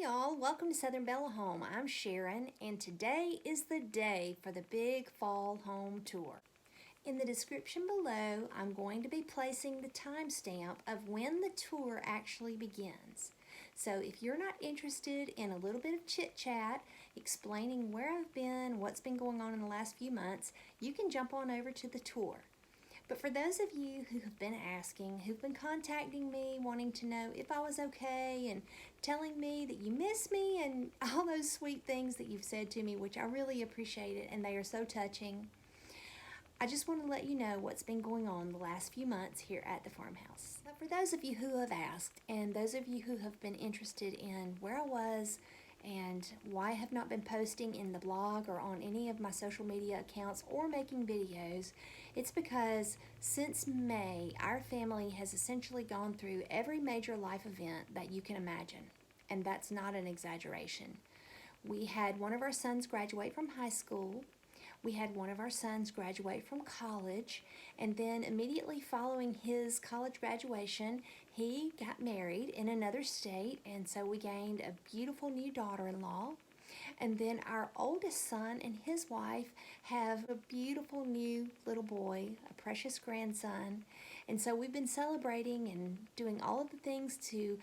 y'all, welcome to Southern Bella Home. I'm Sharon, and today is the day for the big fall home tour. In the description below, I'm going to be placing the timestamp of when the tour actually begins. So if you're not interested in a little bit of chit chat, explaining where I've been, what's been going on in the last few months, you can jump on over to the tour. But for those of you who have been asking, who've been contacting me, wanting to know if I was okay, and telling me that you miss me, and all those sweet things that you've said to me, which I really appreciate it, and they are so touching, I just want to let you know what's been going on the last few months here at the farmhouse. But for those of you who have asked, and those of you who have been interested in where I was, and why I have not been posting in the blog or on any of my social media accounts or making videos, it's because since May, our family has essentially gone through every major life event that you can imagine, and that's not an exaggeration. We had one of our sons graduate from high school. We had one of our sons graduate from college, and then immediately following his college graduation, he got married in another state, and so we gained a beautiful new daughter-in-law. And then our oldest son and his wife have a beautiful new little boy, a precious grandson. And so we've been celebrating and doing all of the things to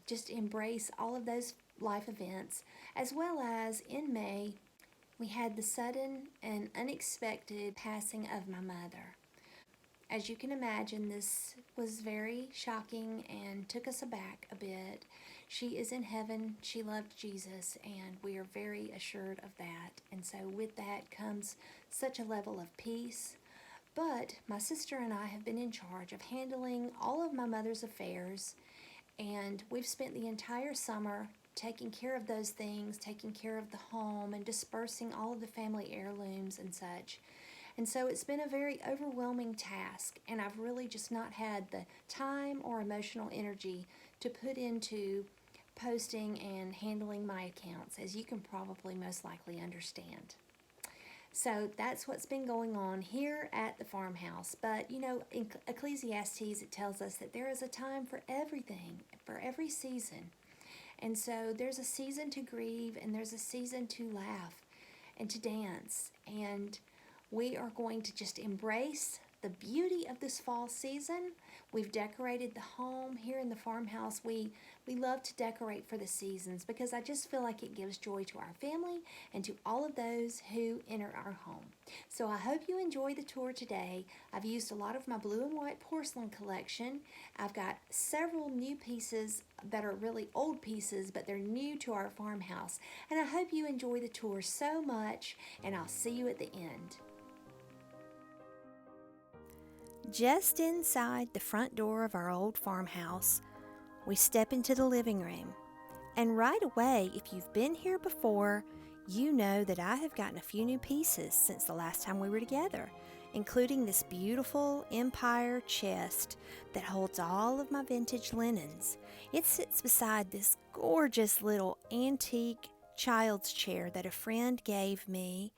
just embrace all of those life events, as well as in May, we had the sudden and unexpected passing of my mother. As you can imagine, this was very shocking and took us aback a bit. She is in heaven, she loved Jesus, and we are very assured of that. And so with that comes such a level of peace. But my sister and I have been in charge of handling all of my mother's affairs, and we've spent the entire summer taking care of those things, taking care of the home, and dispersing all of the family heirlooms and such. And so it's been a very overwhelming task, and I've really just not had the time or emotional energy to put into posting and handling my accounts, as you can probably most likely understand. So that's what's been going on here at the farmhouse. But you know, in Ecclesiastes, it tells us that there is a time for everything, for every season. And so there's a season to grieve, and there's a season to laugh and to dance. And we are going to just embrace the beauty of this fall season. We've decorated the home here in the farmhouse. We love to decorate for the seasons because I just feel like it gives joy to our family and to all of those who enter our home. So I hope you enjoy the tour today. I've used a lot of my blue and white porcelain collection. I've got several new pieces that are really old pieces, but they're new to our farmhouse. And I hope you enjoy the tour so much, and I'll see you at the end. Just inside the front door of our old farmhouse, we step into the living room. And right away, if you've been here before, you know that I have gotten a few new pieces since the last time we were together, including this beautiful Empire chest that holds all of my vintage linens. It sits beside this gorgeous little antique child's chair that a friend gave me,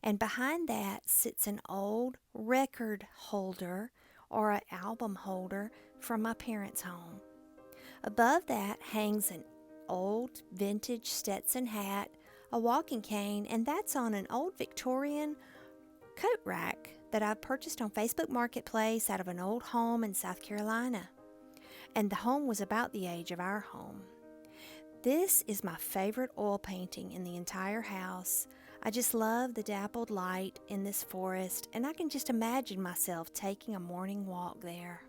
and behind that sits an old record holder or an album holder from my parents' home. Above that hangs an old vintage Stetson hat, a walking cane, and that's on an old Victorian coat rack that I purchased on Facebook Marketplace out of an old home in South Carolina. And the home was about the age of our home. This is my favorite oil painting in the entire house. I just love the dappled light in this forest, and I can just imagine myself taking a morning walk there.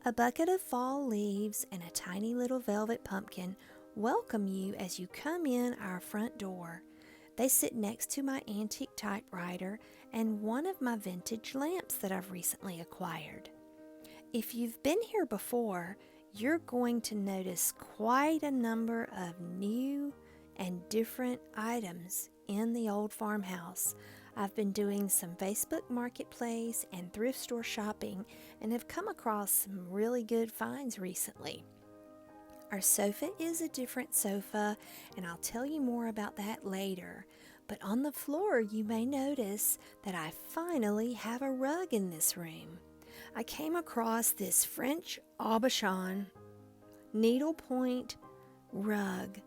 A bucket of fall leaves and a tiny little velvet pumpkin welcome you as you come in our front door. They sit next to my antique typewriter and one of my vintage lamps that I've recently acquired. If you've been here before, you're going to notice quite a number of new and different items in the old farmhouse. I've been doing some Facebook Marketplace and thrift store shopping and have come across some really good finds recently. Our sofa is a different sofa, and I'll tell you more about that later. But on the floor, you may notice that I finally have a rug in this room. I came across this French aubuchon needlepoint rug,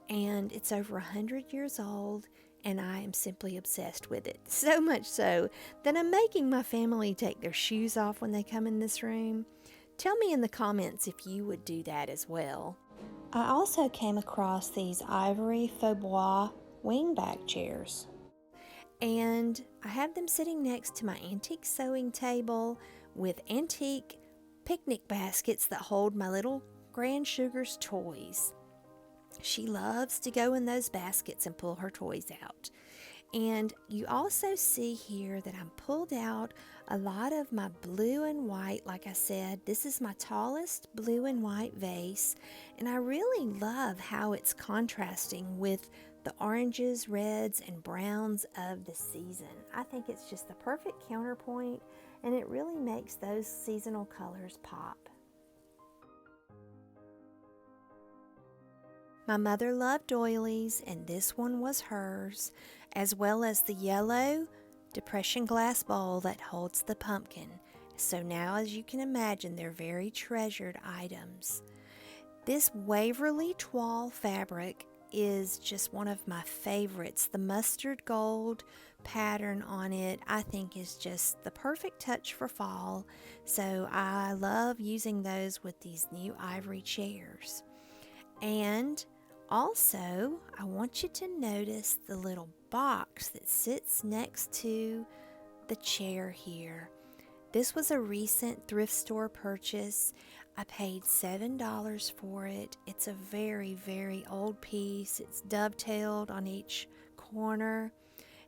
and it's over 100 years old, and I am simply obsessed with it. So much so that I'm making my family take their shoes off when they come in this room. Tell me in the comments if you would do that as well. I also came across these ivory faux bois wingback chairs, and I have them sitting next to my antique sewing table with antique picnic baskets that hold my little Grand Sugar's toys. She loves to go in those baskets and pull her toys out. And you also see here that I'm pulled out a lot of my blue and white. Like I said, this is my tallest blue and white vase, and I really love how it's contrasting with the oranges, reds, and browns of the season. I think it's just the perfect counterpoint, and it really makes those seasonal colors pop. My mother loved doilies, and this one was hers, as well as the yellow depression glass bowl that holds the pumpkin. So now, as you can imagine, they're very treasured items. This Waverly Toile fabric is just one of my favorites. The mustard gold pattern on it, I think, is just the perfect touch for fall. So I love using those with these new ivory chairs. And also, I want you to notice the little box that sits next to the chair here. This was a recent thrift store purchase. I paid $7 for it. It's a very, very old piece. It's dovetailed on each corner.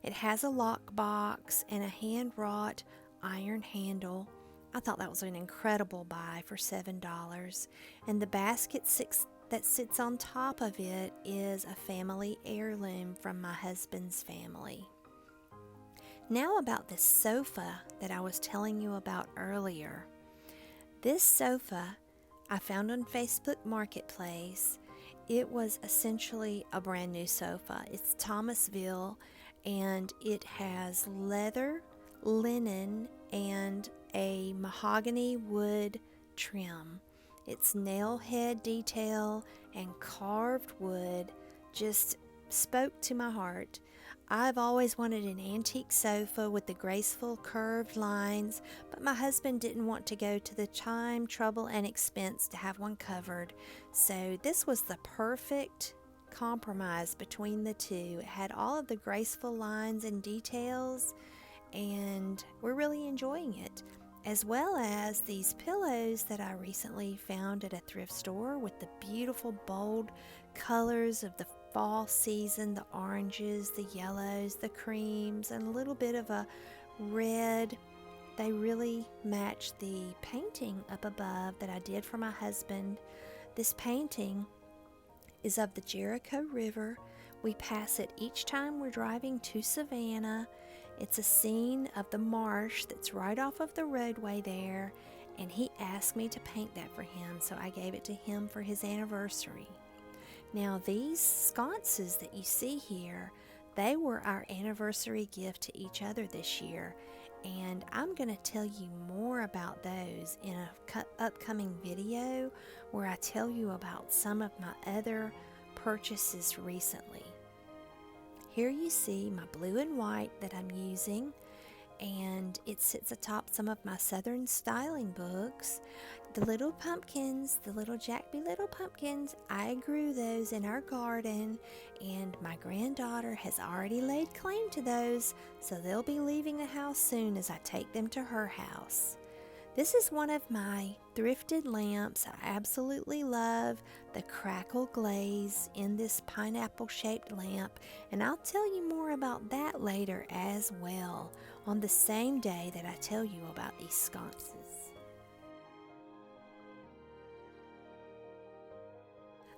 It has a lock box and a hand-wrought iron handle. I thought that was an incredible buy for $7. And the basket that sits on top of it is a family heirloom from my husband's family. Now about this sofa that I was telling you about earlier. This sofa I found on Facebook Marketplace. It was essentially a brand new sofa. It's Thomasville, and it has leather, linen, and a mahogany wood trim. Its nail head detail and carved wood just spoke to my heart. I've always wanted an antique sofa with the graceful curved lines, but my husband didn't want to go to the time, trouble, and expense to have one covered. So this was the perfect compromise between the two. It had all of the graceful lines and details, and we're really enjoying it. As well as these pillows that I recently found at a thrift store with the beautiful bold colors of the fall season, the oranges, the yellows, the creams, and a little bit of a red. They really match the painting up above that I did for my husband. This painting is of the Jericho River. We pass it each time we're driving to Savannah. It's a scene of the marsh that's right off of the roadway there, and he asked me to paint that for him, so I gave it to him for his anniversary. Now, these sconces that you see here, they were our anniversary gift to each other this year, and I'm going to tell you more about those in an upcoming video where I tell you about some of my other purchases recently. Here you see my blue and white that I'm using, and it sits atop some of my Southern styling books. The little pumpkins, the little Jack B. Little pumpkins, I grew those in our garden, and my granddaughter has already laid claim to those, so they'll be leaving the house soon as I take them to her house. This is one of my thrifted lamps. I absolutely love the crackle glaze in this pineapple-shaped lamp, and I'll tell you more about that later as well, on the same day that I tell you about these sconces.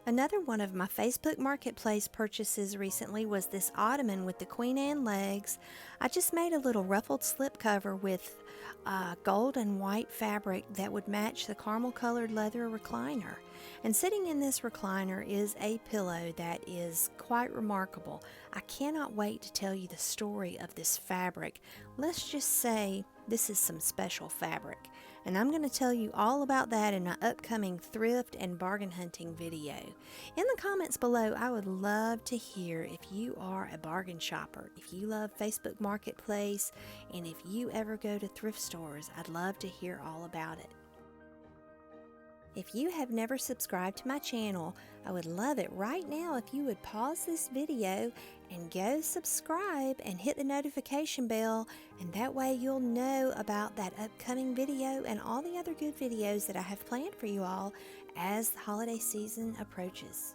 Another one of my Facebook Marketplace purchases recently was this ottoman with the Queen Anne legs. I just made a little ruffled slipcover with gold and white fabric that would match the caramel colored leather recliner. And sitting in this recliner is a pillow that is quite remarkable. I cannot wait to tell you the story of this fabric. Let's just say this is some special fabric. and I'm going to tell you all about that in my upcoming thrift and bargain hunting video. In the comments below, I would love to hear if you are a bargain shopper, if you love Facebook Marketplace, and if you ever go to thrift stores. I'd love to hear all about it. If you have never subscribed to my channel, I would love it right now if you would pause this video and go subscribe and hit the notification bell, and that way you'll know about that upcoming video and all the other good videos that I have planned for you all as the holiday season approaches.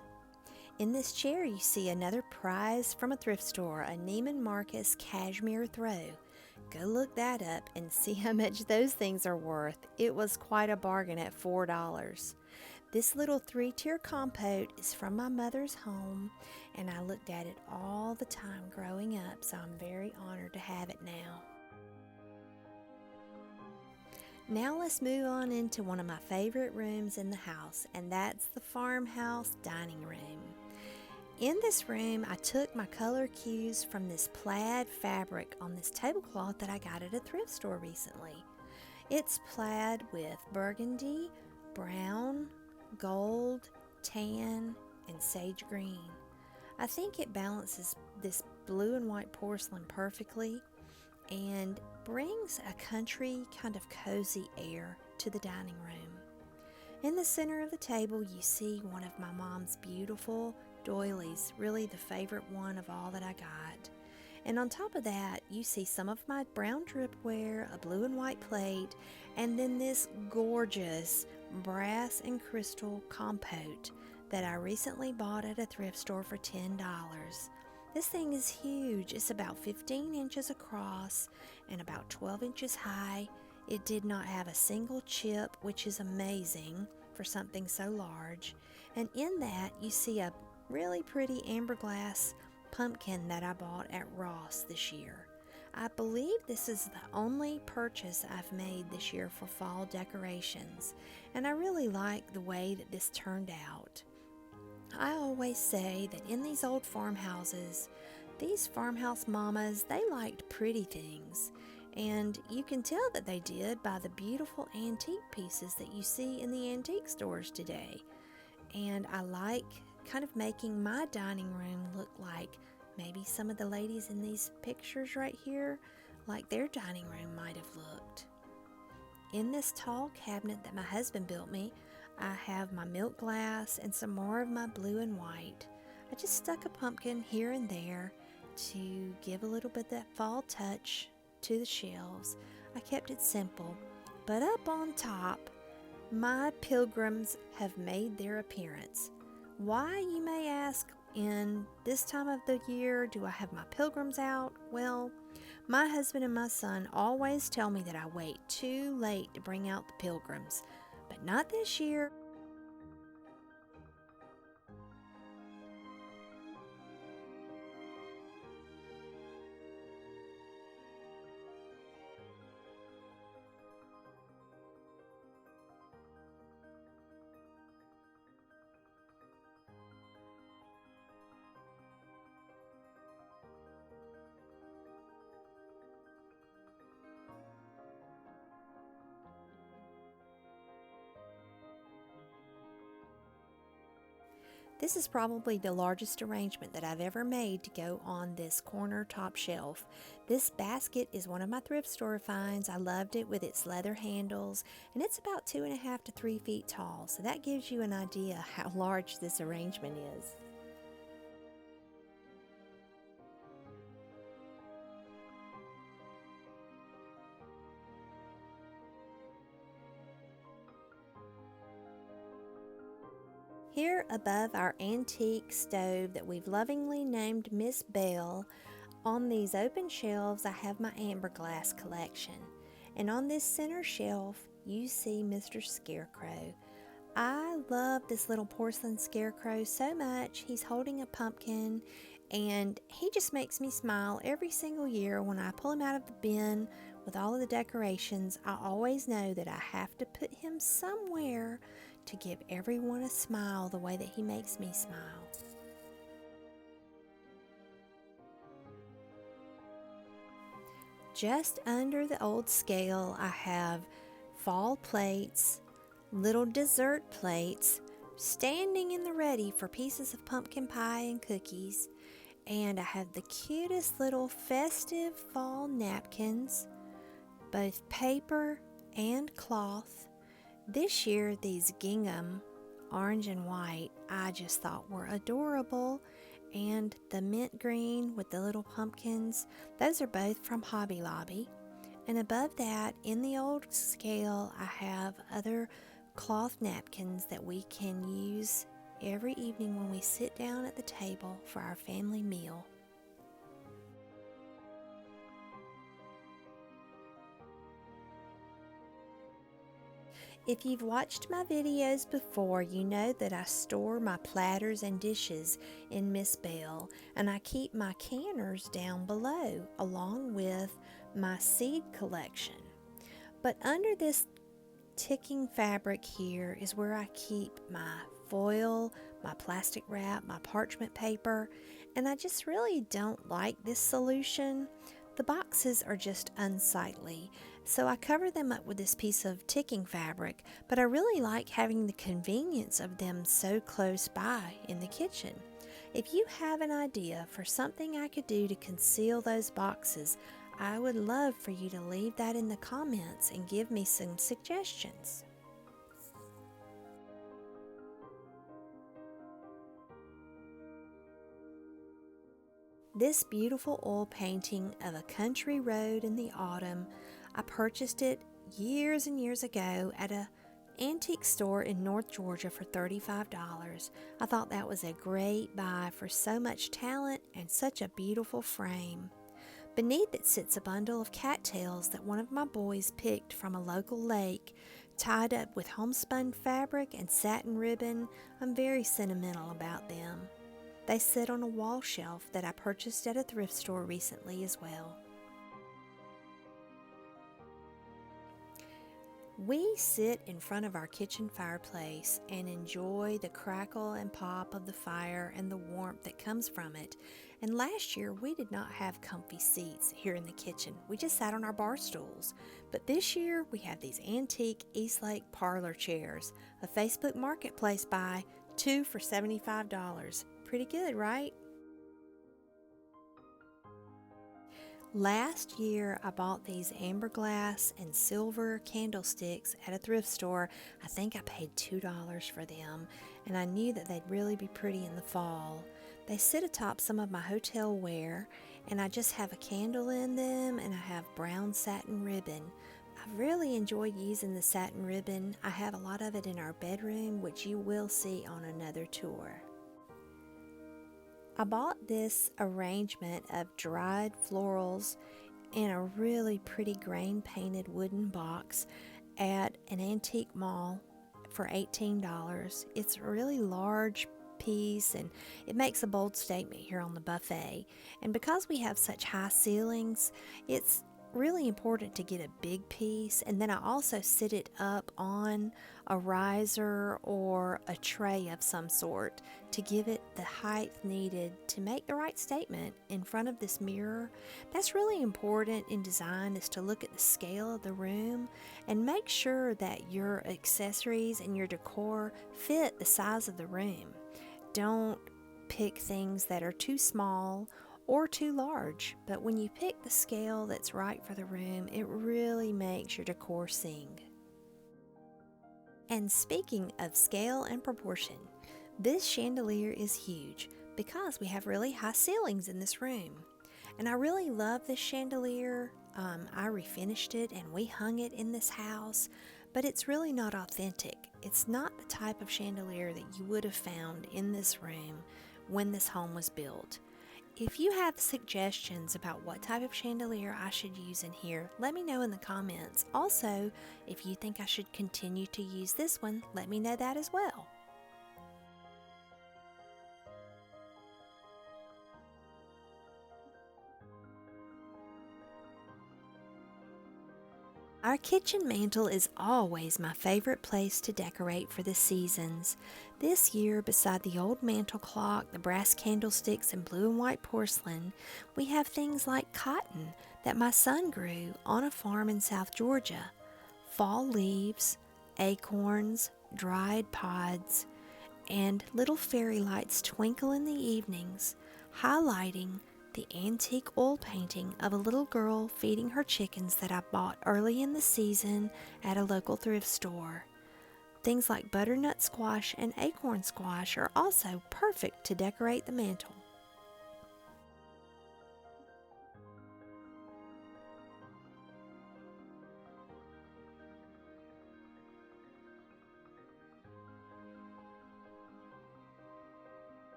In this chair you see another prize from a thrift store, a Neiman Marcus cashmere throw. Go look that up and see how much those things are worth. It was quite a bargain at $4. This little 3-tier compote is from my mother's home, and I looked at it all the time growing up, so I'm very honored to have it now. Now let's move on into one of my favorite rooms in the house, and that's the farmhouse dining room. In this room, I took my color cues from this plaid fabric on this tablecloth that I got at a thrift store recently. It's plaid with burgundy, brown, gold, tan, and sage green. I think it balances this blue and white porcelain perfectly and brings a country kind of cozy air to the dining room. In the center of the table, you see one of my mom's beautiful doilies, really the favorite one of all that I got. And on top of that, you see some of my brown dripware, a blue and white plate, and then this gorgeous brass and crystal compote that I recently bought at a thrift store for $10. This thing is huge. It's about 15 inches across and about 12 inches high. It did not have a single chip, which is amazing for something so large. And in that, you see a really pretty amber glass pumpkin that I bought at Ross this year. I believe this is the only purchase I've made this year for fall decorations, and I really like the way that this turned out. I always say that in these old farmhouses, these farmhouse mamas, they liked pretty things, and you can tell that they did by the beautiful antique pieces that you see in the antique stores today. And I like kind of making my dining room look like maybe some of the ladies in these pictures right here, like their dining room might have looked. In this tall cabinet that my husband built me, I have my milk glass and some more of my blue and white. I just stuck a pumpkin here and there to give a little bit that fall touch to the shelves. I kept it simple, but up on top, my pilgrims have made their appearance. Why, you may ask, in this time of the year do I have my pilgrims out? Well, my husband and my son always tell me that I wait too late to bring out the pilgrims, but not this year. This is probably the largest arrangement that I've ever made to go on this corner top shelf. This basket is one of my thrift store finds. I loved it with its leather handles, and it's about 2.5 to 3 feet tall, so that gives you an idea how large this arrangement is. Here above our antique stove that we've lovingly named Miss Belle, on these open shelves I have my amber glass collection. And on this center shelf you see Mr. Scarecrow. I love this little porcelain scarecrow so much. He's holding a pumpkin and he just makes me smile every single year when I pull him out of the bin with all of the decorations. I always know that I have to put him somewhere to give everyone a smile the way that he makes me smile. Just under the old scale, I have fall plates, little dessert plates, standing in the ready for pieces of pumpkin pie and cookies. And I have the cutest little festive fall napkins, both paper and cloth. This year, these gingham, orange and white, I just thought were adorable. And the mint green with the little pumpkins, those are both from Hobby Lobby. And above that, in the old scale, I have other cloth napkins that we can use every evening when we sit down at the table for our family meal. If you've watched my videos before, you know that I store my platters and dishes in Miss Bell, and I keep my canners down below along with my seed collection. But under this ticking fabric here is where I keep my foil, my plastic wrap, my parchment paper, and I just really don't like this solution. The boxes are just unsightly, so I cover them up with this piece of ticking fabric, but I really like having the convenience of them so close by in the kitchen. If you have an idea for something I could do to conceal those boxes, I would love for you to leave that in the comments and give me some suggestions. This beautiful oil painting of a country road in the autumn, I purchased it years and years ago at an antique store in North Georgia for $35. I thought that was a great buy for so much talent and such a beautiful frame. Beneath it sits a bundle of cattails that one of my boys picked from a local lake, tied up with homespun fabric and satin ribbon. I'm very sentimental about them. They sit on a wall shelf that I purchased at a thrift store recently as well. We sit in front of our kitchen fireplace and enjoy the crackle and pop of the fire and the warmth that comes from it. And last year we did not have comfy seats here in the kitchen. We just sat on our bar stools. But this year we have these antique Eastlake parlor chairs, a Facebook Marketplace buy, 2 for $75. Pretty good, right? Last year, I bought these amber glass and silver candlesticks at a thrift store. I think I paid $2 for them, and I knew that they'd really be pretty in the fall. They sit atop some of my hotel wear, and I just have a candle in them, and I have brown satin ribbon. I really enjoy using the satin ribbon. I have a lot of it in our bedroom, which you will see on another tour. I bought this arrangement of dried florals in a really pretty grain painted wooden box at an antique mall for $18. It's a really large piece and it makes a bold statement here on the buffet. And because we have such high ceilings, it's really important to get a big piece, and then I also sit it up on a riser or a tray of some sort to give it the height needed to make the right statement in front of this mirror. That's really important in design, is to look at the scale of the room and make sure that your accessories and your decor fit the size of the room. Don't pick things that are too small or too large, but when you pick the scale that's right for the room, it really makes your decor sing. And speaking of scale and proportion, this chandelier is huge because we have really high ceilings in this room. And I really love this chandelier. I refinished it and we hung it in this house, but it's really not authentic. It's not the type of chandelier that you would have found in this room when this home was built. If you have suggestions about what type of chandelier I should use in here, let me know in the comments. Also, if you think I should continue to use this one, let me know that as well. Our kitchen mantle is always my favorite place to decorate for the seasons. This year, beside the old mantle clock, the brass candlesticks, and blue and white porcelain, we have things like cotton that my son grew on a farm in South Georgia. fall leaves, acorns, dried pods, and little fairy lights twinkle in the evenings, highlighting the antique oil painting of a little girl feeding her chickens that I bought early in the season at a local thrift store. Things like butternut squash and acorn squash are also perfect to decorate the mantel.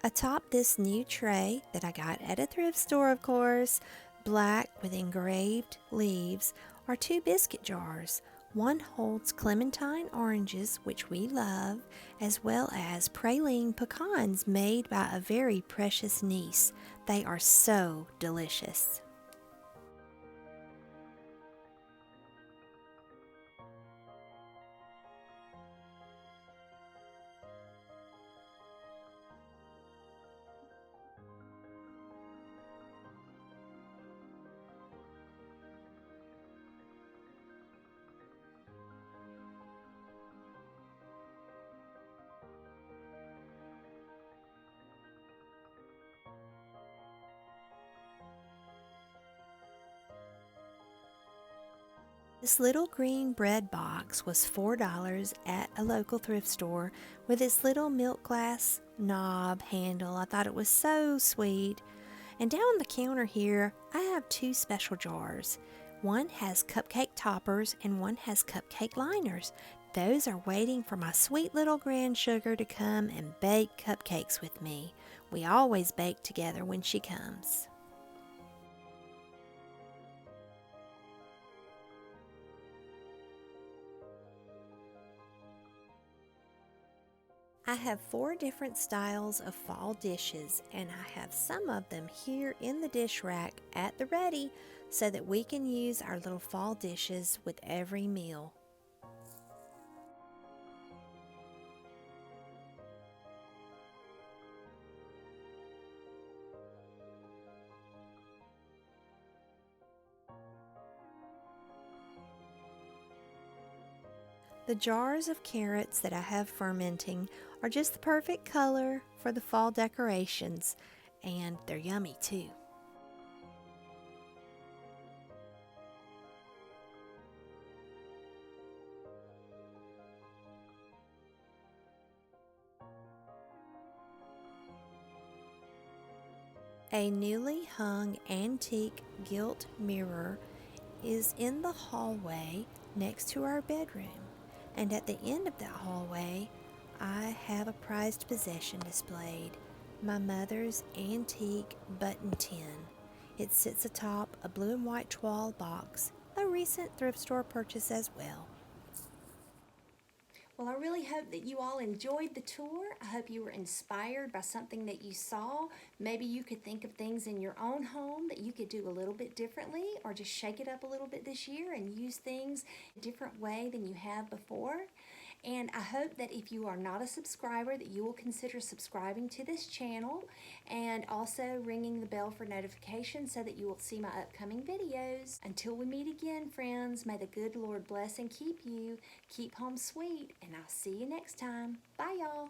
Atop this new tray that I got at a thrift store, of course, black with engraved leaves, are two biscuit jars. One holds clementine oranges, which we love, as well as praline pecans made by a very precious niece. They are so delicious. This little green bread box was $4 at a local thrift store with its little milk glass knob handle. I thought it was so sweet. And down on the counter here, I have two special jars. One has cupcake toppers and one has cupcake liners. Those are waiting for my sweet little grand sugar to come and bake cupcakes with me. We always bake together when she comes. I have 4 different styles of fall dishes, and I have some of them here in the dish rack at the ready so that we can use our little fall dishes with every meal. The jars of carrots that I have fermenting are just the perfect color for the fall decorations, and they're yummy too. A newly hung antique gilt mirror is in the hallway next to our bedroom, and at the end of that hallway, I have a prized possession displayed, my mother's antique button tin. It sits atop a blue and white toile box, a recent thrift store purchase as well. Well, I really hope that you all enjoyed the tour. I hope you were inspired by something that you saw. Maybe you could think of things in your own home that you could do a little bit differently, or just shake it up a little bit this year and use things a different way than you have before. And I hope that if you are not a subscriber, that you will consider subscribing to this channel and also ringing the bell for notifications so that you will see my upcoming videos. Until we meet again, friends, may the good Lord bless and keep you. Keep home sweet, and I'll see you next time. Bye, y'all.